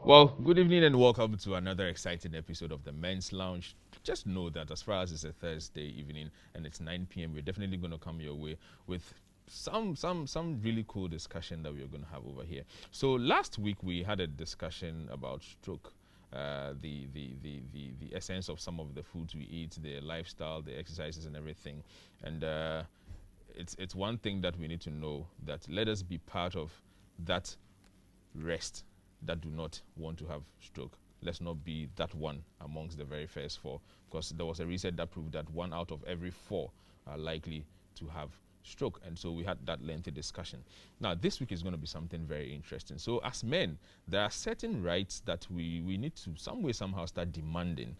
Well, good evening and welcome to another exciting episode of the Men's Lounge. Just know that as far as it's a Thursday evening and it's 9 p.m., we're definitely going to come your way with some really cool discussion that we're going to have over here. So last week we had a discussion about stroke. The essence of some of the foods we eat, the lifestyle, the exercises, and everything. And it's one thing that we need to know, that let us be part of that rest that do not want to have stroke. Let's not be that one amongst the very first four, because there was a research that proved that 1 out of every 4 are likely to have stroke. And so we had that lengthy discussion. Now, this week is going to be something very interesting. So as men, there are certain rights that we need to some way, somehow start demanding.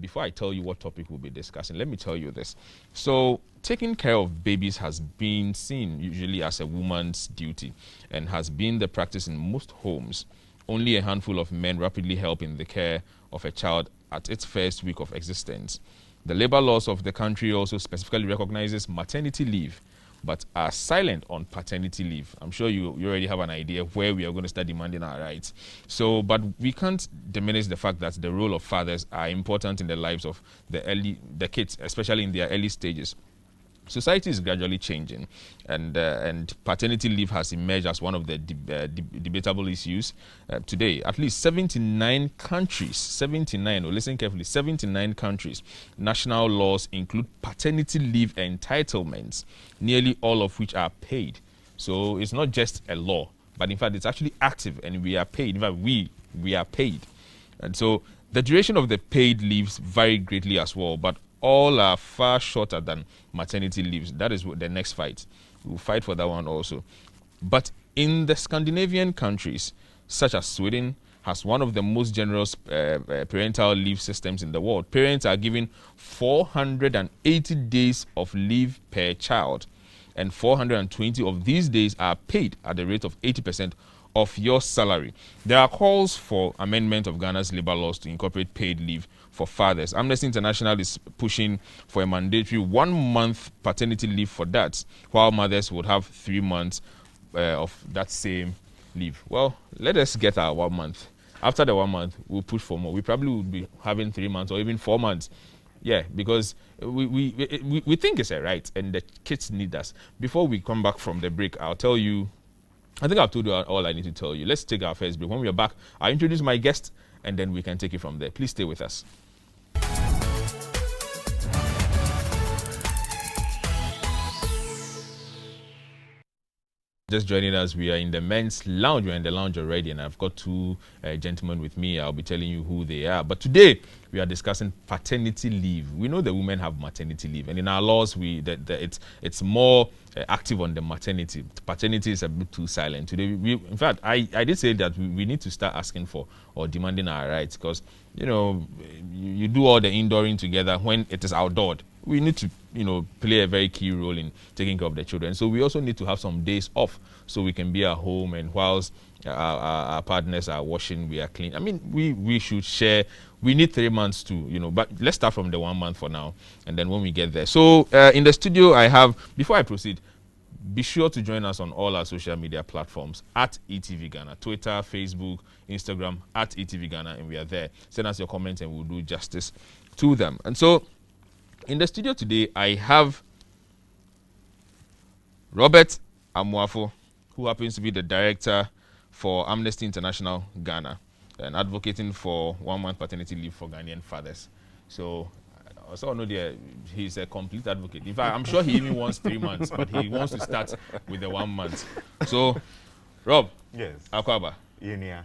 Before I tell you what topic we'll be discussing, let me tell you this. So taking care of babies has been seen usually as a woman's duty and has been the practice in most homes. Only a handful of men rapidly help in the care of a child at its first week of existence. The labor laws of the country also specifically recognizes maternity leave, but are silent on paternity leave. I'm sure you already have an idea where we are going to start demanding our rights. So, but we can't diminish the fact that the role of fathers are important in the lives of the kids, especially in their early stages. Society is gradually changing, and paternity leave has emerged as one of the debatable issues today. At least 79 countries, 79, or listen carefully, 79 countries, national laws include paternity leave entitlements, nearly all of which are paid. So it's not just a law, but in fact it's actually active, and we are paid. In fact, we are paid. And so the duration of the paid leaves vary greatly as well, but all are far shorter than maternity leaves. That is the next fight. We'll fight for that one also. But in the Scandinavian countries, such as Sweden, has one of the most generous parental leave systems in the world. Parents are given 480 days of leave per child, and 420 of these days are paid at the rate of 80% of your salary. There are calls for amendment of Ghana's labor laws to incorporate paid leave for fathers. Amnesty International is pushing for a mandatory 1 month paternity leave for dads, while mothers would have 3 months of that same leave. Well, let us get our 1 month. After the 1 month, we'll push for more. We probably would be having 3 months or even 4 months. Yeah, because we think it's a right, and the kids need us. Before we come back from the break, I'll tell you, I think I've told you all I need to tell you. Let's take our first break. When we are back, I'll introduce my guest, and then we can take it from there. Please stay with us. Just joining us, we are in the men's lounge. We're in the lounge already, and I've got 2 gentlemen with me. I'll be telling you who they are. But today, we are discussing paternity leave. We know the women have maternity leave, and in our laws, it's more active on the maternity. Paternity is a bit too silent. Today, in fact, I did say that we need to start asking for or demanding our rights, because you do all the indooring together when it is outdoored. We need to, play a very key role in taking care of the children. So we also need to have some days off so we can be at home, and whilst our partners are washing, we are clean. I mean, we should share. We need 3 months too, but let's start from the 1 month for now, and then when we get there. So in the studio, I have, before I proceed, be sure to join us on all our social media platforms at eTVGhana, Twitter, Facebook, Instagram, at eTVGhana, and we are there. Send us your comments and we'll do justice to them. And so, in the studio today, I have Robert Amuafo, who happens to be the director for Amnesty International Ghana, and advocating for 1 month paternity leave for Ghanaian fathers. So, also know that he's a complete advocate. In fact, I'm sure he even wants 3 months, but he wants to start with the 1 month. So, Rob, yes, Akwaba, yeah.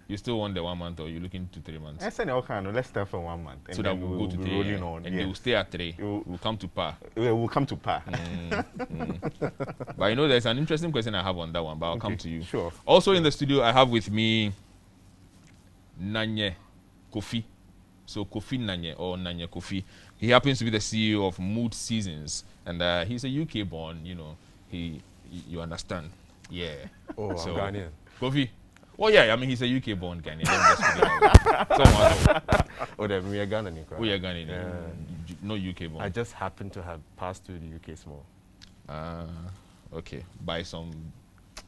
You still want the 1 month, or are you looking to 3 months? I said, okay, no, let's start for 1 month. So that we'll go to 3, on, and we'll stay at 3. We'll come to par. We'll come to par. But there's an interesting question I have on that one, but I'll come to you. Sure. Also in the studio, I have with me Nanye Kofi. So Kofi Nanye, or Nanye Kofi. He happens to be the CEO of Mood Seasons, and he's a UK born. You understand? Yeah. Oh, so, I'm Ghanaian. Kofi. Oh yeah, I mean he's a UK born Ghanaian. Oh, then we are Ghanaian. We are Ghanaian. No UK born. I just happen to have passed through the UK small. Okay. By some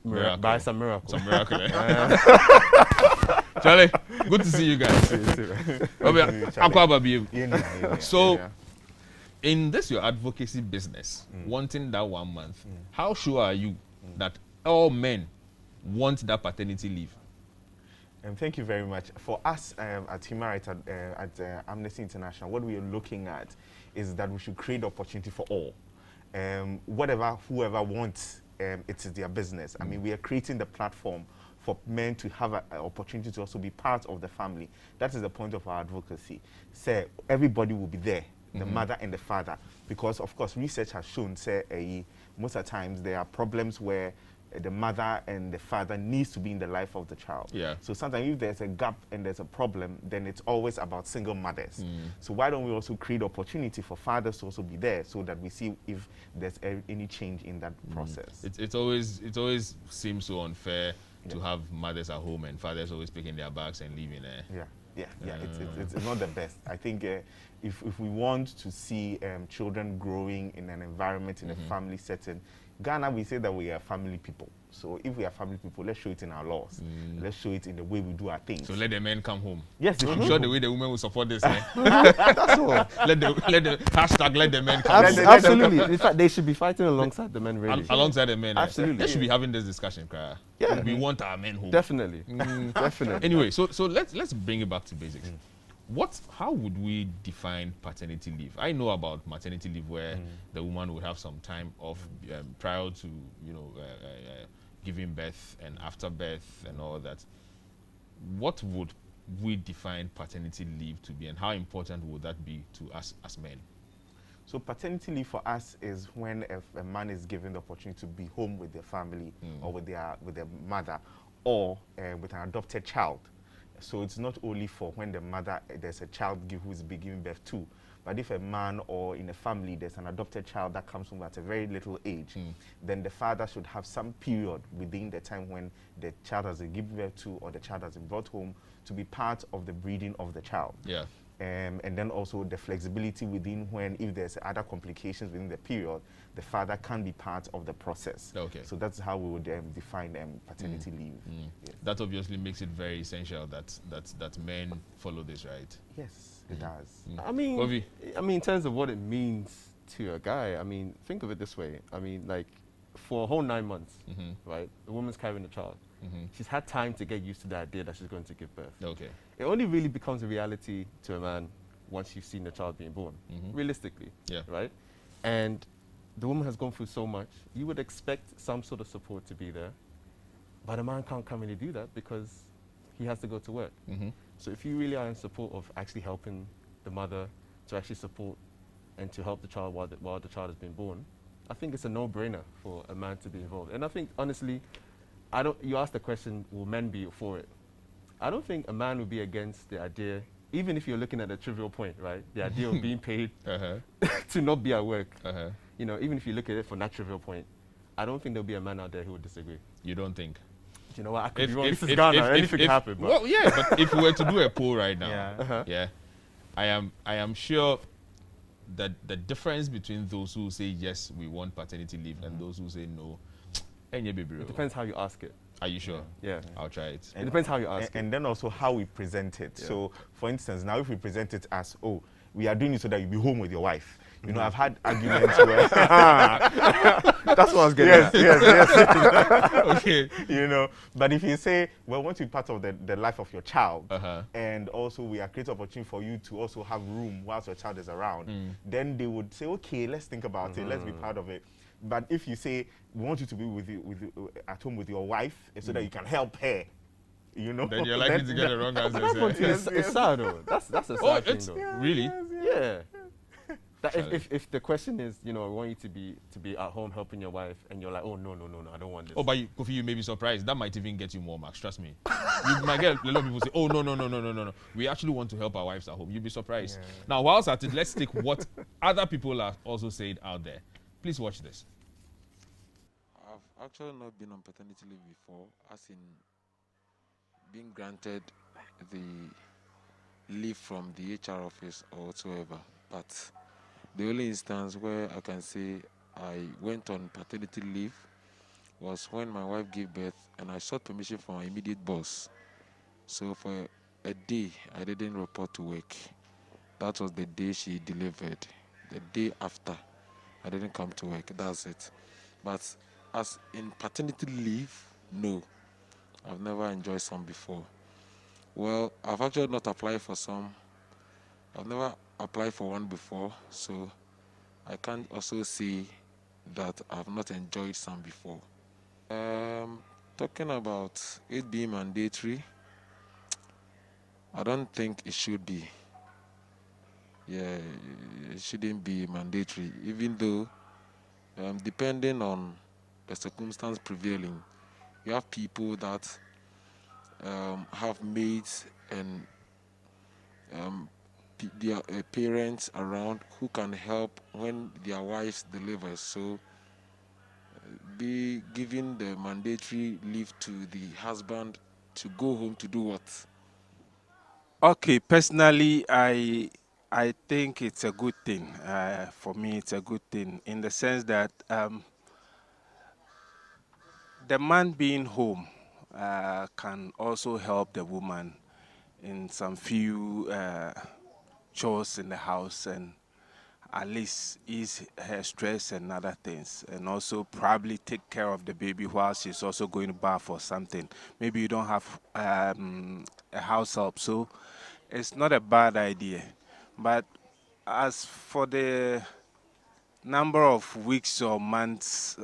Miracle. By some miracle. Some miracle. Charlie, good to see you guys. So, in this your advocacy business, wanting that 1 month, how sure are you that all men want that paternity leave? Thank you very much. For us at Human Rights at Amnesty International, what we are looking at is that we should create opportunity for all. Whoever wants, it is their business. I mean, we are creating the platform for men to have an opportunity to also be part of the family. That is the point of our advocacy. Say everybody will be there, the mother and the father, because of course research has shown, most of the times there are problems where the mother and the father needs to be in the life of the child. Yeah. So sometimes if there's a gap and there's a problem, then it's always about single mothers. So why don't we also create opportunity for fathers to also be there, so that we see if there's any change in that process. It always seems so unfair to have mothers at home and fathers always picking their bags and leaving. It's not the best. I think if we want to see children growing in an environment, in a family setting, Ghana, we say that we are family people. So if we are family people, let's show it in our laws. Let's show it in the way we do our things. So let the men come home. Yes, I'm sure the way the women will support this. That's all. Let the hashtag let the men come home. Absolutely. In fact, they should be fighting alongside the men, really. Alongside the men. Absolutely. They should be having this discussion, Kra. Yeah. We want our men home. Definitely. Definitely. Anyway, so let's bring it back to basics. How would we define paternity leave? I know about maternity leave where the woman would have some time off prior to giving birth and after birth and all that. What would we define paternity leave to be, and how important would that be to us as men? So paternity leave for us is when a man is given the opportunity to be home with their family or with their mother, or with an adopted child. So it's not only for when there's a child who is giving birth to, but if a man or in a family there's an adopted child that comes home at a very little age, then the father should have some period within the time when the child has been given birth to or the child has been brought home to be part of the breeding of the child. Yeah. And then also the flexibility within when, if there's other complications within the period, the father can be part of the process. Okay. So that's how we would define paternity leave. Yes. That obviously makes it very essential that men follow this, right? Yes, it does. I mean, Kofi? in terms of what it means to a guy, I mean, think of it this way. I mean, like, for a whole 9 months, right, the woman's carrying a child. She's had time to get used to the idea that she's going to give birth. Okay. It only really becomes a reality to a man once you've seen the child being born, realistically, right? And the woman has gone through so much, you would expect some sort of support to be there, but a man can't come in and do that because he has to go to work. So if you really are in support of actually helping the mother to actually support and to help the child while the child has been born, I think it's a no-brainer for a man to be involved. And I think, honestly, you asked the question, will men be for it? I don't think a man would be against the idea, even if you're looking at the trivial point, right? The idea of being paid to not be at work. You know, even if you look at it from that trivial point, I don't think there'll be a man out there who would disagree. You don't think? You know what, I could be wrong. This is Ghana, anything can happen. But Well, yeah, but if we were to do a poll right now, I am sure that the difference between those who say yes, we want paternity leave, and those who say no, it depends how you ask it. Are you sure? Yeah. I'll try it. It depends how you ask it. And then also how we present it. So, for instance, now if we present it as, oh, we are doing it so that you'll be home with your wife. You know, I've had arguments where... That's what I was getting at. Yes. Okay. You know, but if you say, well, I want to be part of the life of your child, and also we are creating opportunity for you to also have room whilst your child is around, then they would say, okay, let's think about it, let's be part of it. But if you say, we want you to be at home with your wife so that you can help her, you know, then you're likely to get the wrong answer. It's sad though. That's a sad thing though. Really? Yeah. That if the question is, you know, I want you to be at home helping your wife, and you're like, oh no, I don't want this. Oh, but Kofi, you may be surprised. That might even get you more marks. Trust me. You might get a lot of people say, oh no. We actually want to help our wives at home. You'll be surprised. Yeah. Now, whilst at it, let's take what other people are also saying out there. Please watch this. I've actually not been on paternity leave before, as in being granted the leave from the HR office or whatsoever. But the only instance where I can say I went on paternity leave was when my wife gave birth and I sought permission from my immediate boss. So for a day, I didn't report to work. That was the day she delivered. The day after, I didn't come to work. That's it. But as in paternity leave, no. I've never enjoyed some before. Well, I've actually not applied for some. I've never applied for one before, so I can't also say that I've not enjoyed some before. Talking about it being mandatory, I don't think it should be. Yeah, it shouldn't be mandatory, even though depending on the circumstance prevailing, you have people that have maids and their parents around who can help when their wives deliver. So be giving the mandatory leave to the husband to go home to do what? Okay, personally, I think it's a good thing. For me, it's a good thing in the sense that the man being home can also help the woman in some few chores in the house and at least ease her stress and other things, and also probably take care of the baby while she's also going to bath or something. Maybe you don't have a house help, so it's not a bad idea. But as for the number of weeks or months,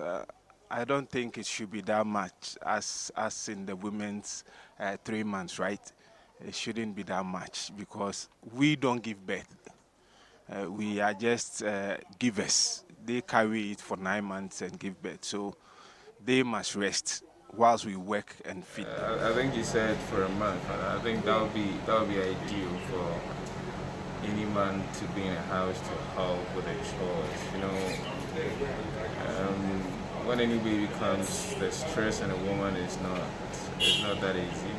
I don't think it should be that much as in the women's 3 months, right? It shouldn't be that much because we don't give birth. We are just givers. They carry it for 9 months and give birth. So they must rest whilst we work and feed them. I think you said for a month. I think that would be ideal for any man to be in a house to help with the chores. You know, when any baby comes, the stress on a woman is not that easy,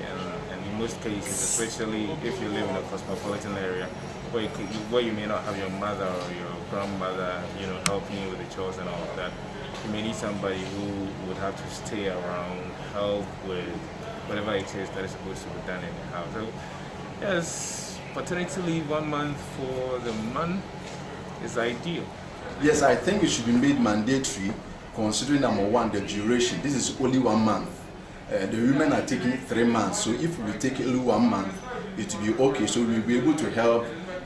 and in most cases, especially if you live in a cosmopolitan area where you may not have your mother or your grandmother, helping you with the chores and all of that, you may need somebody who would have to stay around, help with whatever it is that is supposed to be done in the house. So, yes, paternity leave 1 month for the man is ideal. Yes, I think it should be made mandatory, considering number one, the duration. This is only 1 month. The women are taking 3 months, so if we take only 1 month, it will be okay. So we'll be able to help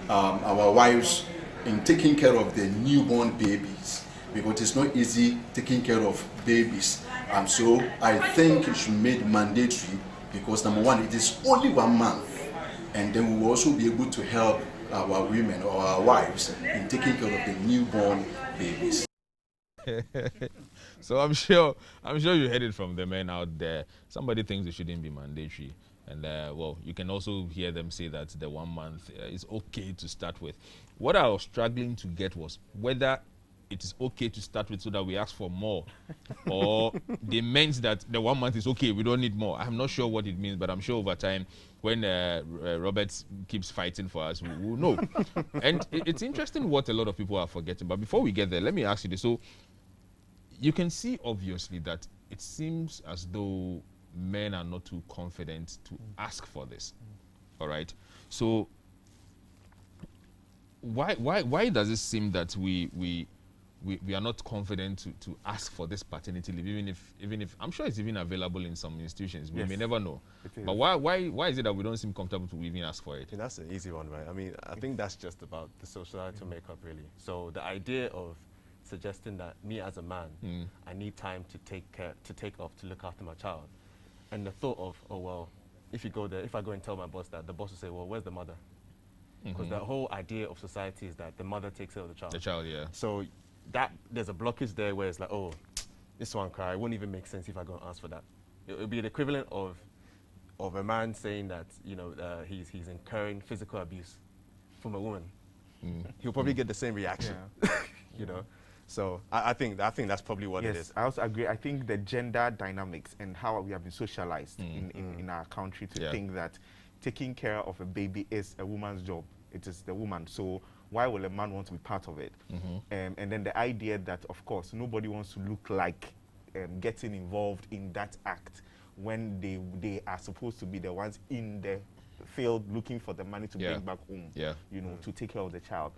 our wives in taking care of the newborn babies, because it's not easy taking care of babies. So I think it should be made mandatory, because number one, it is only 1 month, and then we will also be able to help our women or our wives in taking care of the newborn babies. So I'm sure you heard it from the men out there. Somebody thinks it shouldn't be mandatory, and well, you can also hear them say that the 1 month is okay to start with. What I was struggling to get was whether it is okay to start with so that we ask for more, or they meant that the 1 month is okay, we don't need more. I'm not sure what it means, but I'm sure over time, when Robert keeps fighting for us, we'll know. And it's interesting what a lot of people are forgetting. But before we get there, let me ask you this. So you can see obviously that it seems as though men are not too confident to ask for this. All right. So why does it seem that we are not confident to ask for this paternity leave, even if I'm sure it's even available in some institutions. We may never know. But why is it that we don't seem comfortable to even ask for it? That's an easy one, right? I mean, I think that's just about the societal makeup, really. So the idea of suggesting that me as a man, I need time to take off to look after my child, and the thought of, oh well, if I go and tell my boss that, the boss will say, well, where's the mother? Because the whole idea of society is that the mother takes care of the child. The child, yeah. So that there's a blockage there where it's like, oh, this one cry, it wouldn't even make sense if I go and ask for that. It would be the equivalent of a man saying that, he's incurring physical abuse from a woman. He'll probably get the same reaction, you know. So I think that's probably what it is. I also agree. I think the gender dynamics and how we have been socialized in our country to think that taking care of a baby is a woman's job. It is the woman. So why will a man want to be part of it? And then the idea that, of course, nobody wants to look like getting involved in that act when they are supposed to be the ones in the field looking for the money to bring back home, to take care of the child.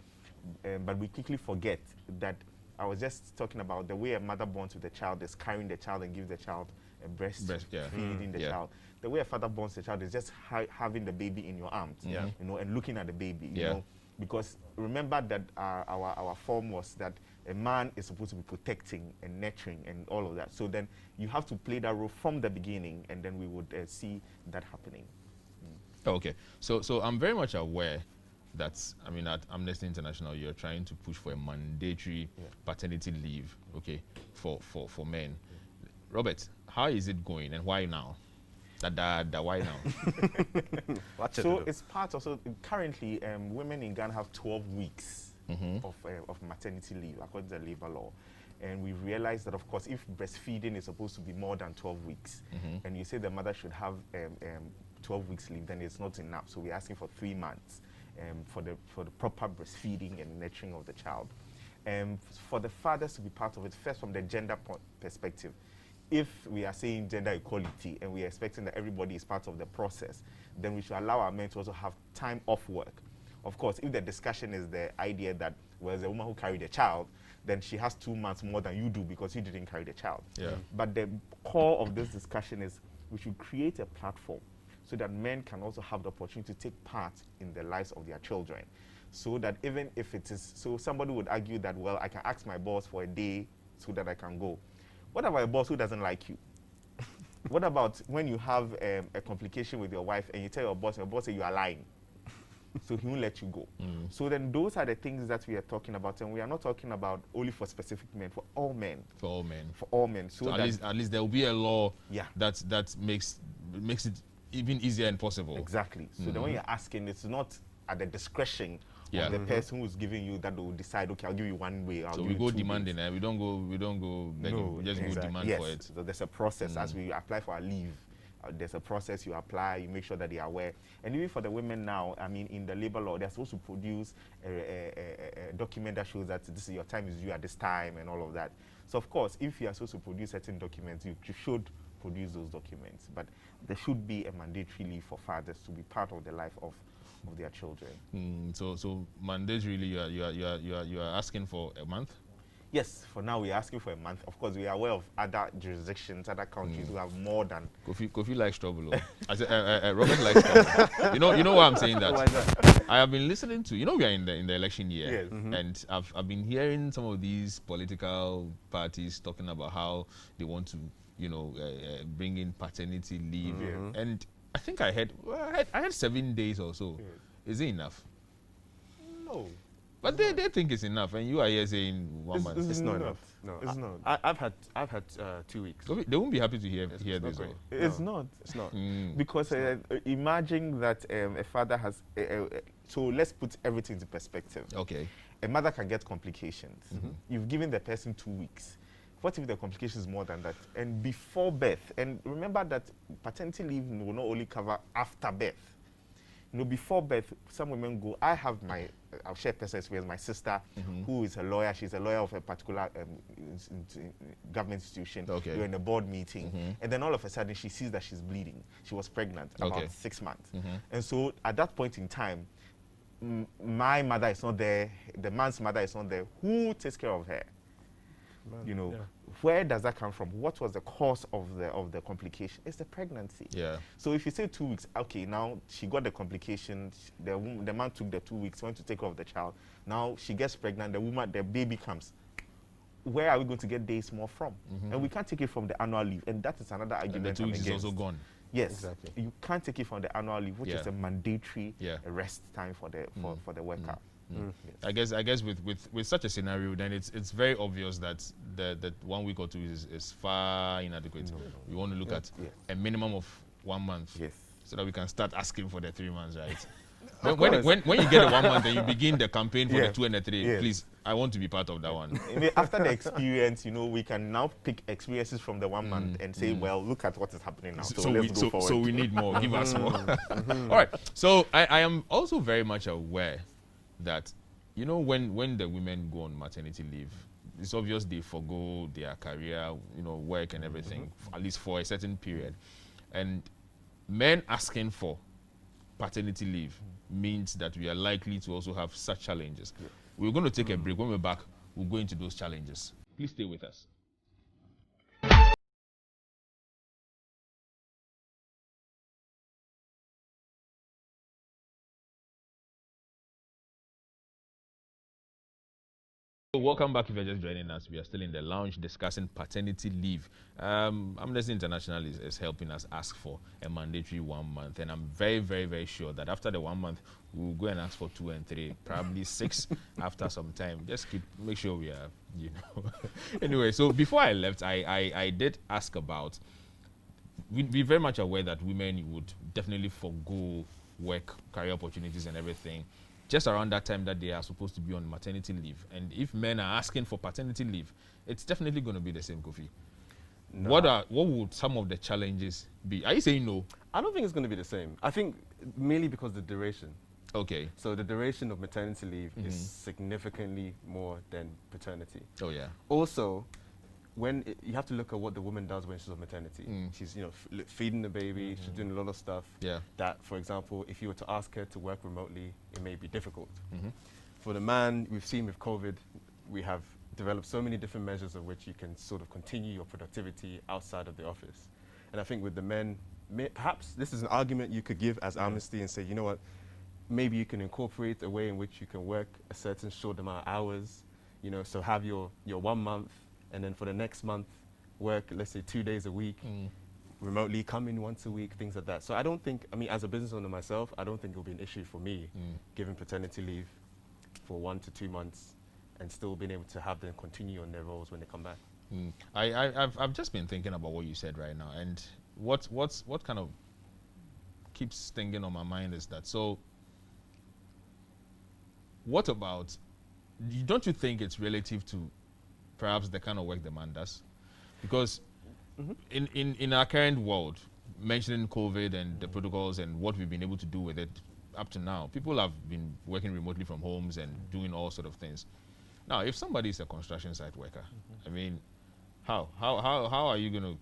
But we quickly forget that I was just talking about the way a mother bonds with the child is carrying the child and gives the child a breast feeding the child. The way a father bonds the child is just having the baby in your arms, and looking at the baby, you know. Because remember that our form was that a man is supposed to be protecting and nurturing and all of that. So then you have to play that role from the beginning, and then we would see that happening. Okay, so I'm very much aware that, I mean, at Amnesty International, you're trying to push for a mandatory paternity leave, okay, for men. Robert, how is it going, and why now? Why now? So it's part also, currently, women in Ghana have 12 weeks of maternity leave, according to the labor law. And we realized that, of course, if breastfeeding is supposed to be more than 12 weeks, and you say the mother should have 12 weeks leave, then it's not enough. So we're asking for 3 months for the proper breastfeeding and nurturing of the child. For the fathers to be part of it, first from the gender perspective, if we are saying gender equality and we are expecting that everybody is part of the process, then we should allow our men to also have time off work. Of course, if the discussion is the idea that, well, as a woman who carried a child, then she has 2 months more than you do because you didn't carry the child. But the core of this discussion is we should create a platform so that men can also have the opportunity to take part in the lives of their children. So that even if it is, so somebody would argue that, well, I can ask my boss for a day so that I can go. What about a boss who doesn't like you? What about when you have a complication with your wife and you tell your boss says you are lying? So he won't let you go. So then those are the things that we are talking about, and we are not talking about only for specific men, for all men. For all men. For all men. So at least there will be a law that makes it even easier and possible. Exactly. So then when you're asking, it's not at the discretion of the person who's giving you that will decide, okay, I'll give you 1 way. So we go demanding, we don't go begging. No, we just go demand for it. So there's a process as we apply for our leave. There's a process you apply, you make sure that they are aware. And even for the women now, I mean, in the labor law, they're supposed to produce a document that shows that this is your time is due at this time and all of that. So of course, if you are supposed to produce certain documents, you should produce those documents. But there should be a mandatory leave for fathers to be part of the life of their children. So mandatorily, you are asking for a month? Yes, for now we're asking for a month. Of course, we are aware of other jurisdictions, other countries who have more than. Kofi likes trouble. I said, Robert likes trouble. You know why I'm saying that? Why that? I have been listening to. We are in the election year, and I've been hearing some of these political parties talking about how they want to, bring in paternity leave, and I think I had 7 days or so. Is it enough? No. But they think it's enough, and you are here saying 1 month. It's not enough. No, it's not. I've had 2 weeks. So they won't be happy to hear this. It's not. It's not. Because imagine that a father has. So let's put everything into perspective. Okay. A mother can get complications. You've given the person 2 weeks. What if the complication is more than that? And before birth, and remember that paternity leave will not only cover after birth. Before birth, some women go, I'll share personal experience, my sister, who is a lawyer, she's a lawyer of a particular government institution. Okay. We're in a board meeting, and then all of a sudden she sees that she's bleeding. She was pregnant about 6 months. And so at that point in time, my mother is not there, the man's mother is not there. Who takes care of her? Where does that come from? What was the cause of the complication? It's the pregnancy. So if you say 2 weeks, okay, now she got the complication, the man took the 2 weeks, went to take care of the child. Now she gets pregnant, the baby comes. Where are we going to get days more from? And we can't take it from the annual leave. And that is another argument. And the 2 weeks is also gone. Yes, exactly. You can't take it from the annual leave, which is a mandatory rest time for the worker. Yes. I guess with such a scenario, then it's very obvious that the 1 week or 2 is far inadequate. We want to look at a minimum of 1 month, so that we can start asking for the 3 months, right? when you get the 1 month and you begin the campaign for the 2 and the 3, please, I want to be part of that one. After the experience, we can now pick experiences from the 1 month and say, well, look at what is happening now. So let's go forward. So we need more. Give us more. All right. So I am also very much aware that, when the women go on maternity leave, it's obvious they forgo their career, work and everything, at least for a certain period. And men asking for paternity leave means that we are likely to also have such challenges. Yeah. We're going to take a break. When we're back, we'll go into those challenges. Please stay with us. Welcome back. If you're just joining us, we are still in the lounge discussing paternity leave. Amnesty International is helping us ask for a mandatory 1 month, and I'm very, very, very sure that after the 1 month, we'll go and ask for 2 and 3, probably 6 after some time. Just make sure we are, Anyway, so before I left, I did ask about. We're very much aware that women would definitely forgo work, career opportunities, and everything just around that time that they are supposed to be on maternity leave. And if men are asking for paternity leave, it's definitely going to be the same, Kofi. No. What would some of the challenges be? Are you saying no? I don't think it's going to be the same. I think mainly because the duration. Okay. So the duration of maternity leave is significantly more than paternity. Oh, yeah. Also, you have to look at what the woman does when she's on maternity. She's, feeding the baby, she's doing a lot of stuff. Yeah. That, for example, if you were to ask her to work remotely, it may be difficult. For the man, we've seen with COVID, we have developed so many different measures of which you can sort of continue your productivity outside of the office. And I think with the men, perhaps this is an argument you could give as Amnesty and say, you know what, maybe you can incorporate a way in which you can work a certain short amount of hours, so have your 1 month, and then for the next month, work, let's say 2 days a week, remotely, come in once a week, things like that. So I don't think, as a business owner myself, I don't think it'll be an issue for me giving paternity leave for 1 to 2 months and still being able to have them continue on their roles when they come back. I've just been thinking about what you said right now, and what kind of keeps thinking on my mind is that, so what about, don't you think it's relative to perhaps the kind of work the man does? Because in our current world, mentioning COVID and the protocols and what we've been able to do with it up to now, people have been working remotely from homes and doing all sort of things. Now, if somebody is a construction site worker, how are you going to?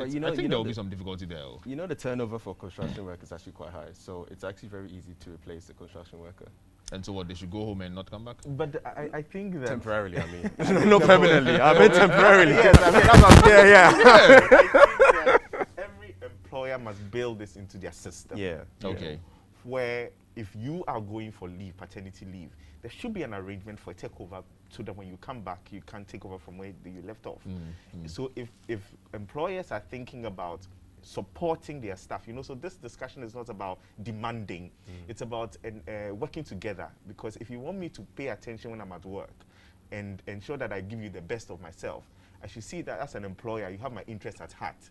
I think there will be some difficulty there. The turnover for construction work is actually quite high, so it's actually very easy to replace a construction worker. And so what, they should go home and not come back? But I think that... Temporarily, not permanently. I mean temporarily. Yes, that's what I'm saying. I think that every employer must build this into their system. Yeah. Okay. Where if you are going for leave, paternity leave, there should be an arrangement for a takeover so that when you come back, you can take over from where you left off. So if employers are thinking about supporting their staff, so this discussion is not about demanding, it's about working together. Because if you want me to pay attention when I'm at work and ensure that I give you the best of myself, I should see that as an employer, you have my interest at heart.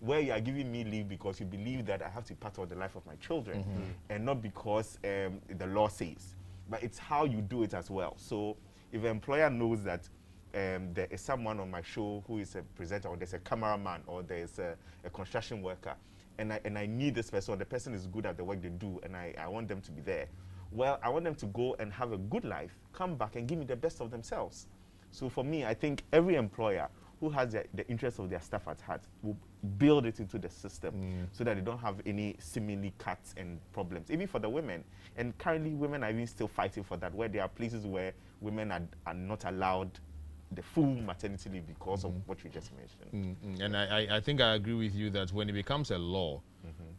Where you are giving me leave because you believe that I have to be part of the life of my children, and not because the law says. But it's how you do it as well. So if an employer knows that there is someone on my show who is a presenter, or there's a cameraman, or there's a construction worker, and I need this person, or the person is good at the work they do, and I want them to be there. Well, I want them to go and have a good life, come back and give me the best of themselves. So for me, I think every employer who has the interest of their staff at heart will build it into the system so that they don't have any seemingly cuts and problems, even for the women. And currently, women are even still fighting for that, where there are places where women are not allowed the full maternity leave because of what you just mentioned. And I think I agree with you that when it becomes a law,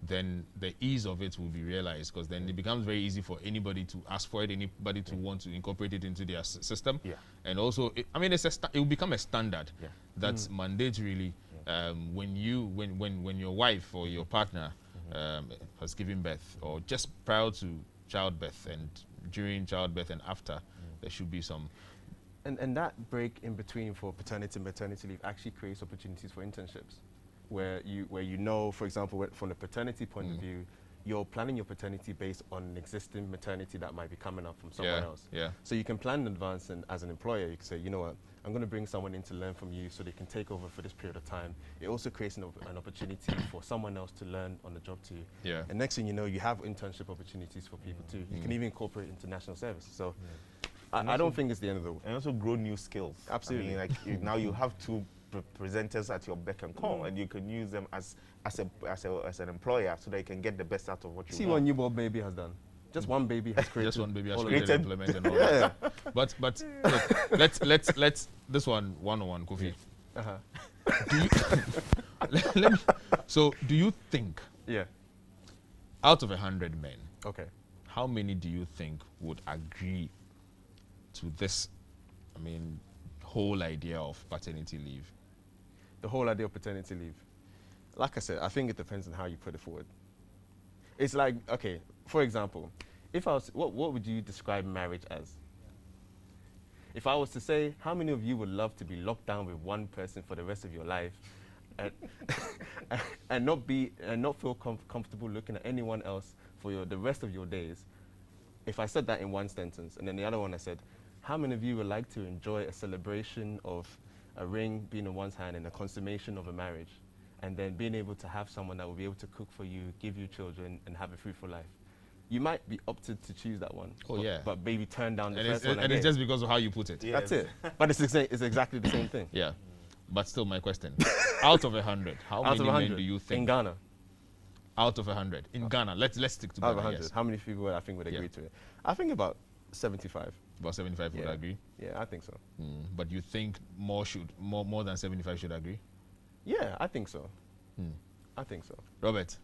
then the ease of it will be realized, because then it becomes very easy for anybody to ask for it, anybody to want to incorporate it into their system. And also, it will become a standard that's mandatorily when your wife or your partner has given birth, or just prior to childbirth and during childbirth and after, there should be some. And that break in between for paternity and maternity leave actually creates opportunities for internships, where you know, for example, from the paternity point of view, you're planning your paternity based on an existing maternity that might be coming up from someone else. So you can plan in advance, and as an employer, you can say, you know what, I'm going to bring someone in to learn from you so they can take over for this period of time. It also creates an opportunity for someone else to learn on the job too. And next thing you know, you have internship opportunities for people too. You can even incorporate international service. So I don't think it's the end of the world. And also grow new skills. Absolutely. I mean, like now you have two presenters at your beck and call, and you can use them as an employer so that you can get the best out of what you See want. what newborn baby has done. Just one baby has created. Just one baby has all of created it. implement and all that. But look, let's this one-on-one, Kofi. Uh-huh. Do you let me, so do you think Yeah. out of 100 men, Okay. how many do you think would agree to this, I mean, whole idea of paternity leave? The whole idea of paternity leave. Like I said, I think it depends on how you put it forward. It's like, okay, for example, if I was, what would you describe marriage as? If I was to say, how many of you would love to be locked down with one person for the rest of your life, and and not feel comfortable looking at anyone else for the rest of your days? If I said that in one sentence, and then the other one I said, how many of you would like to enjoy a celebration of a ring being in one's hand and a consummation of a marriage, and then being able to have someone that will be able to cook for you, give you children, and have a fruitful life? You might be opted to choose that one. Oh, yeah. But maybe turn down the And first it's, one. and it's just because of how you put it. Yeah. That's it. But it's exactly the same thing. Yeah. But still, my question: out of 100, how Out many of 100 men do you think? in Ghana? Out of 100 in Ghana, let's stick to Out of Ghana. 100, Yes. how many people I think would agree Yeah. to it? I think about 75. About 75 would Yeah. agree. Yeah, I think so. But you think more than 75 should agree? Yeah, I think so. I think so. Robert,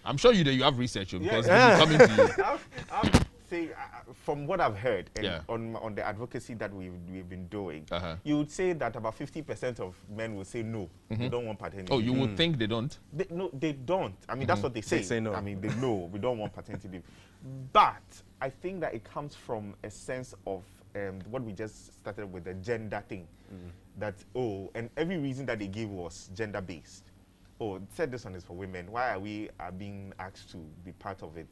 I'm sure you have research because Yeah. people coming to you. I'll say, from what I've heard and Yeah. on the advocacy that we've been doing, Uh-huh. you would say that about 50% of men will say no, they don't want paternity. Oh, you would think they don't? No, they don't. I mean, that's what they say. They say no. I mean, they know we don't want paternity leave. But I think that it comes from a sense of what we just started with, the gender thing. That, and every reason that they gave was gender-based. Said this one is for women. Why are we being asked to be part of it?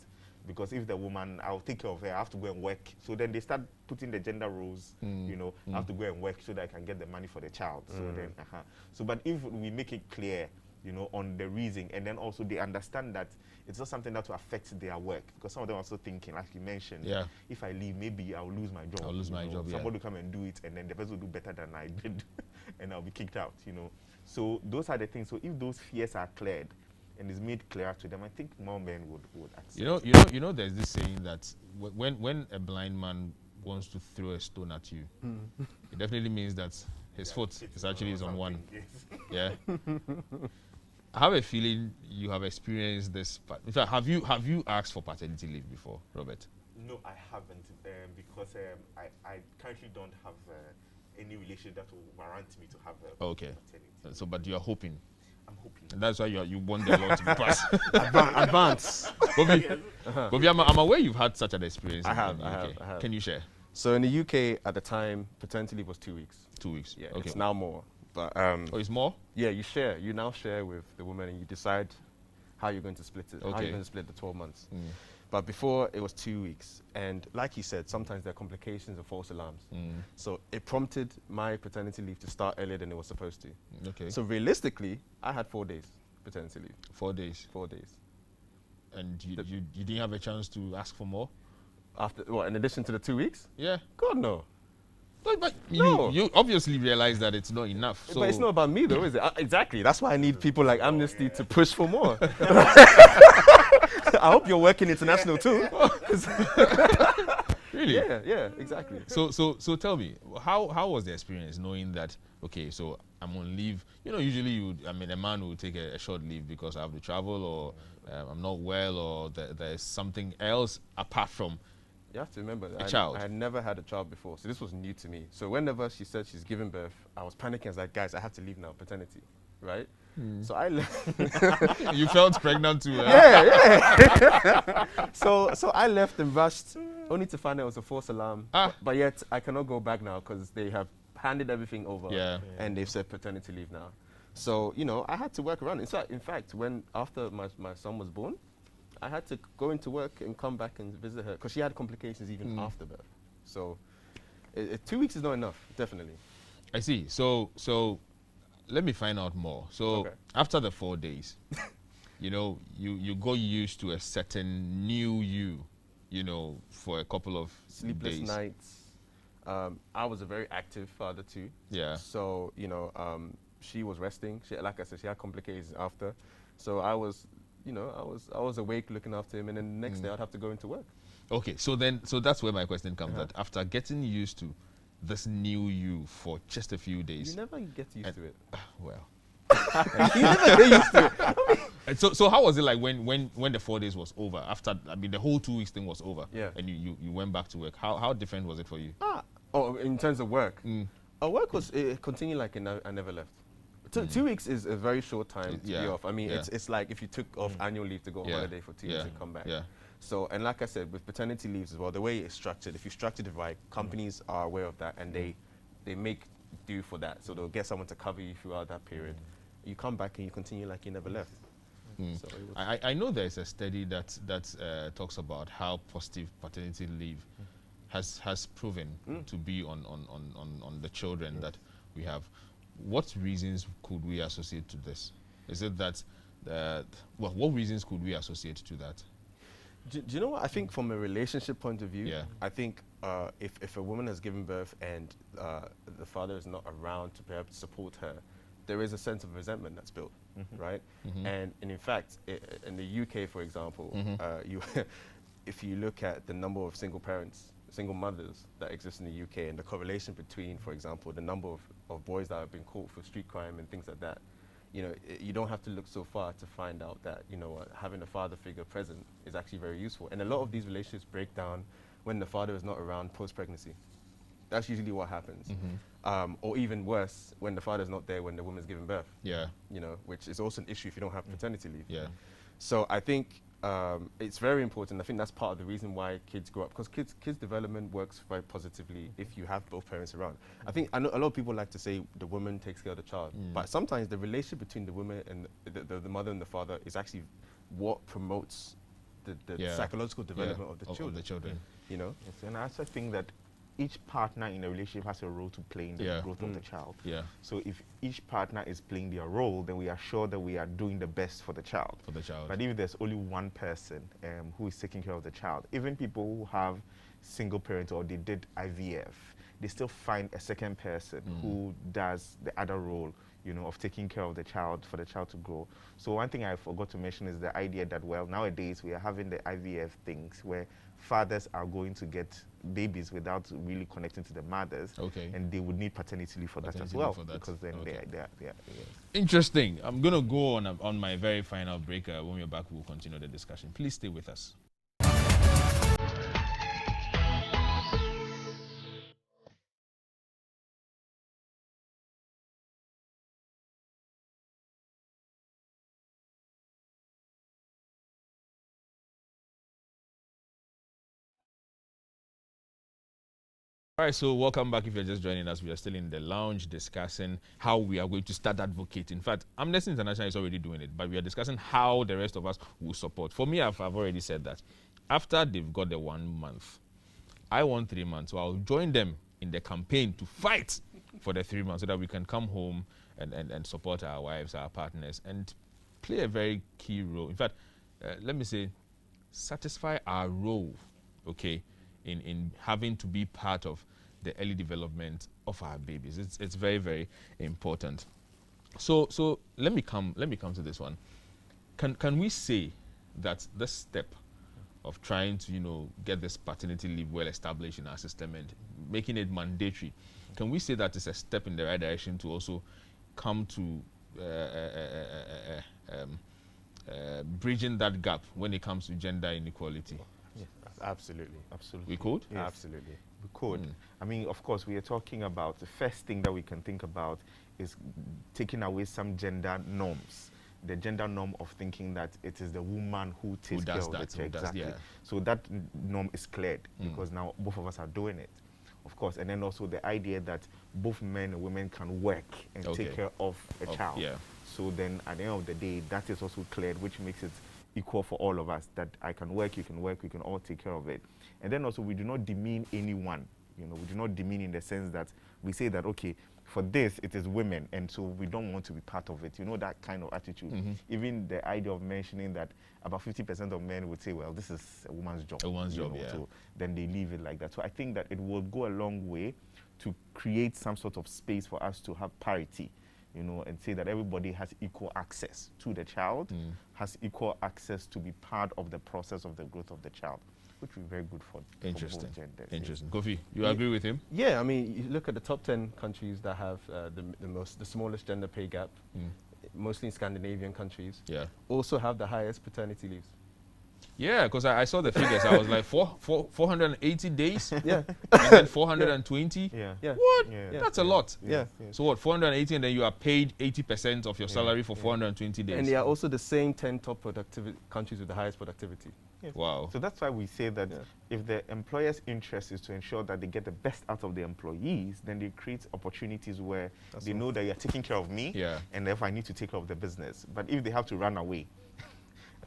Because if the woman, I'll take care of her, I have to go and work. So then they start putting the gender roles, I have to go and work so that I can get the money for the child. So but if we make it clear, on the reason, and then also they understand that it's not something that will affect their work, because some of them are also thinking, like you mentioned, if I leave, maybe I'll lose my job. I'll lose my job, Somebody will come and do it, and then the person will do better than I did, and I'll be kicked out, So those are the things. So if those fears are cleared and is made clear to them, I think more men would accept. There's this saying that when a blind man wants to throw a stone at you, it definitely means that his foot is actually on one. Yes. Yeah. I have a feeling you have experienced this. In fact, have you asked for paternity leave before, Robert? No, I haven't, because I currently don't have any relation that will warrant me to have a Okay. paternity. So, but you are hoping. I'm hoping. And that's why you want the law to be passed. Advance. Bobby, I'm aware you've had such an experience. I in have, the I UK. have. Can you share? So in the UK at the time, paternity leave was 2 weeks. 2 weeks. Yeah, Okay. it's now more. But Oh, it's more? yeah, you now share with the woman, and you decide how you're going to split it, how Okay. you're going to split the 12 months. But before, it was 2 weeks. And like you said, sometimes there are complications or false alarms. So it prompted my paternity leave to start earlier than it was supposed to. Okay. So realistically, I had 4 days paternity leave. 4 days. 4 days. And you didn't have a chance to ask for more? After, what, in addition to the 2 weeks? Yeah. God, no. But No. you obviously realize that it's not enough. So But it's not about me, though, is it? Exactly. That's why I need people like Amnesty to push for more. I hope you're working international too. really. Yeah, exactly. So tell me, how was the experience knowing that, okay, so I'm on leave? Usually a man will take a short leave because I have to travel, or I'm not well, or there's something else apart from You have to remember that child. I had never had a child before, so this was new to me. So whenever she said she's giving birth, I was panicking. I was like, guys, I have to leave now, paternity, right? So I left. You felt pregnant too. Yeah. So I left and rushed, only to find out it was a false alarm. But yet I cannot go back now because they have handed everything over. Yeah. And they've said paternity leave now. So I had to work around it. In fact, after my son was born, I had to go into work and come back and visit her because she had complications even after birth. So 2 weeks is not enough, definitely. I see. So let me find out more. So after the 4 days, you got used to a certain new you, for a couple of Sleepless days. nights. I was a very active father too. Yeah. So, you know, she was resting. Like I said, she had complications after. So I was, you know, I was awake looking after him, and then the next day I'd have to go into work. Okay, so that's where my question comes. That after getting used to this new you for just a few days, You never get used to it. well. You never get used to it. So how was it like when the 4 days was over? After, I mean, the whole 2 weeks thing was over. Yeah. And you went back to work. How different was it for you? Oh, in terms of work, work was it continued like I never left. 2 weeks is a very short time to be off. I mean, it's like if you took off annual leave to go on holiday for 2 weeks and come back. Yeah. So, and like I said, with paternity leaves as well, the way it's structured, if you structured it right, companies are aware of that, and they make do for that. So they'll get someone to cover you throughout that period. You come back and you continue like you never left. So I know there's a study that talks about how positive paternity leave has proven to be on the children that we have. What reasons could we associate to this? Is it that, well, what reasons could we associate to that? Do you know what? I think from a relationship point of view, I think if a woman has given birth and the father is not around to be able to support her, there is a sense of resentment that's built, right? And in fact, in the UK, for example, if you look at the number of single mothers that exist in the UK, and the correlation between, for example, the number of boys that have been caught for street crime and things like that, you know, you don't have to look so far to find out that, you know, having a father figure present is actually very useful. And a lot of these relationships break down when the father is not around post-pregnancy. That's usually what happens. Or even worse, when the father's not there when the woman's giving birth. Yeah. You know, which is also an issue if you don't have paternity leave. Yeah. So I think it's very important. I think that's part of the reason why kids grow up, because kids development works very positively if you have both parents around. I know a lot of people like to say the woman takes care of the child, but sometimes the relationship between the woman and the mother and the father is actually what promotes the psychological development of the children. You know? Yes, and I also think that each partner in a relationship has a role to play in the growth of the child. Yeah. So if each partner is playing their role, then we are sure that we are doing the best for the child. But if there's only one person who is taking care of the child, even people who have single parents or they did IVF, they still find a second person who does the other role, you know, of taking care of the child for the child to grow. So one thing I forgot to mention is the idea that, well, nowadays we are having the IVF things where fathers are going to get babies without really connecting to the mothers, and they would need paternity leave for that as well, because then they are Interesting. I'm going to go on my very final break. When we're back, we'll continue the discussion. Please stay with us. All right, so welcome back. If you're just joining us, we are still in the lounge discussing how we are going to start advocating. In fact, Amnesty International is already doing it, but we are discussing how the rest of us will support. For me, I've already said that. After they've got the 1 month, I want 3 months, so I'll join them in the campaign to fight for the 3 months so that we can come home and support our wives, our partners, and play a very key role. In fact, let me say, satisfy our role, okay, in having to be part of the early development of our babies. It's very, very important. So let me come to this one. Can we say that this step of trying to, you know, get this paternity leave well established in our system and making it mandatory, can we say that it's a step in the right direction to also come to bridging that gap when it comes to gender inequality? Yes, absolutely. We could? Yes. Absolutely. We could. I mean, of course, we are talking about the first thing that we can think about is taking away some gender norms. The gender norm of thinking that it is the woman who takes care of the child. Exactly. So that norm is cleared because now both of us are doing it, of course. And then also the idea that both men and women can work and take care of a child. Yeah. So then at the end of the day, that is also cleared, which makes it equal for all of us, that I can work, you can work, we can all take care of it. And then also we do not demean anyone. You know, we do not demean in the sense that we say that, okay, for this, it is women, and so we don't want to be part of it. You know, that kind of attitude. Even the idea of mentioning that about 50% of men would say, well, this is a woman's job. A woman's job, know, so then they leave it like that. So I think that it will go a long way to create some sort of space for us to have parity, you know, and say that everybody has equal access to the child, has equal access to be part of the process of the growth of the child, which will be very good for both genders. Interesting. Kofi, you agree with him? Yeah, I mean, you look at the top 10 countries that have the smallest gender pay gap, mostly in Scandinavian countries, also have the highest paternity leaves. Yeah, because I saw the figures. I was like, 480 days? Yeah. And then 420? Yeah. What? Yeah. That's a lot. Yeah. So what, 480 and then you are paid 80% of your salary for 420 days? And they are also the same 10 top countries with the highest productivity. Yes. Wow. So that's why we say that if the employer's interest is to ensure that they get the best out of the employees, then they create opportunities where they know that you're taking care of me, and therefore I need to take care of the business. But if they have to run away,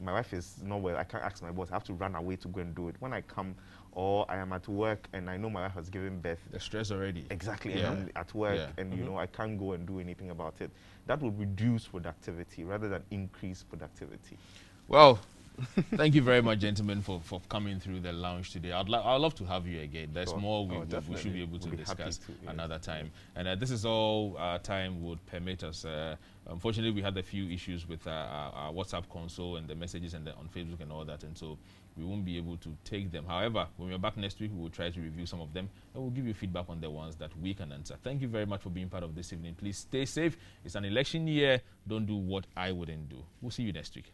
my wife is not well, I can't ask my boss, I have to run away to go and do it. When I come, or I am at work and I know my wife has given birth. The stress already. Exactly, and I'm at work and you know, I can't go and do anything about it. That would reduce productivity rather than increase productivity. Well, thank you very much, gentlemen, for coming through the lounge today. I'd love to have you again. There's more we should be able to discuss another time. And this is all time would permit us. Unfortunately, we had a few issues with our WhatsApp console and the messages and on Facebook and all that, and so we won't be able to take them. However, when we're back next week, we will try to review some of them and we'll give you feedback on the ones that we can answer. Thank you very much for being part of this evening. Please stay safe. It's an election year. Don't do what I wouldn't do. We'll see you next week.